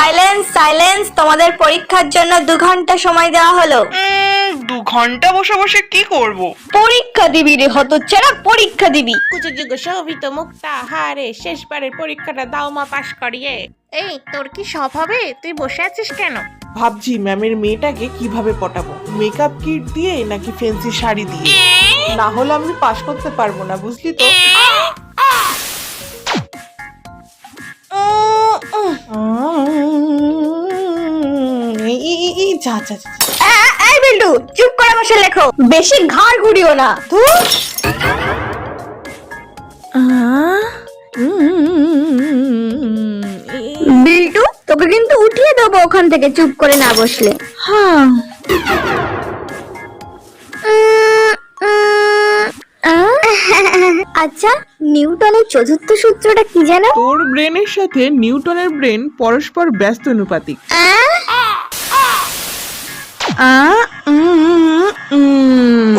Silence silence, তোমাদের পরীক্ষার জন্য 2 ঘন্টা সময় দেওয়া হলো। 2 ঘন্টা বসে বসে কি করব? পরীক্ষা দিবি রে হতচ্ছাড়া, পরীক্ষা দিবি। কুচযুগ শোভিত মুক্তা হারে শেষবারের পরীক্ষাটা দাও মা পাশ করিয়ে। এই তোর কি সব হবে? তুই বসে আছিস কেন? ভাবছি ম্যামের মেয়েটাকে কিভাবে পটাবো, মেকআপ কিট দিয়ে নাকি ফ্যান্সি শাড়ি দিয়ে। না হলে আমি পাশ করতে পারবো না, বুঝলি তো। যা যা যা। এই বিল্টু, চুপ করে বসে লেখো, বেশি ঘাড় ঘুরিও না। বিল্টু, তোকে কিন্তু উঠিয়ে দেবো ওখান থেকে চুপ করে না বসলে। আচ্ছা, নিউটনের চতুর্থ সূত্রটা কি জানো? তোর ব্রেনের সাথে নিউটনের ব্রেন পরস্পর ব্যস্ত অনুপাতিক।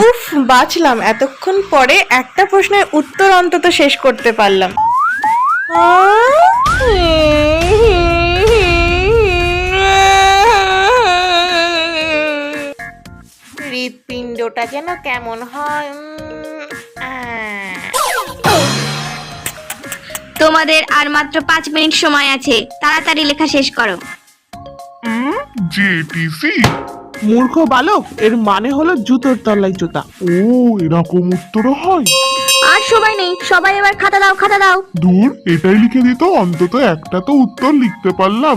উফ, বাঁচলাম। এতক্ষণ পরে একটা প্রশ্নের উত্তর অন্তত শেষ করতে পারলাম। হৃৎপিণ্ডটা যেন কেমন হয়। তোমাদের আর মাত্র 5 মিনিট সময় আছে, তাড়াতাড়ি লেখা শেষ করো। জেটিসি। মূর্খ বালক, এর মানে হলো জুতোর তলায় জুতা। ও, এরকম উত্তরও হয়? আর সময় নেই, সবাই এবার খাতা দাও, খাতা দাও। দূর, এটাই লিখে দিত, অন্তত একটা তো উত্তর লিখতে পারলাম।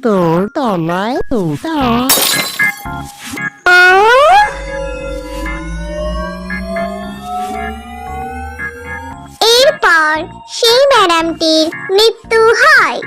তোর তলায় জুতা। এরপর সেই ম্যাডামটির মৃত্যু হয়।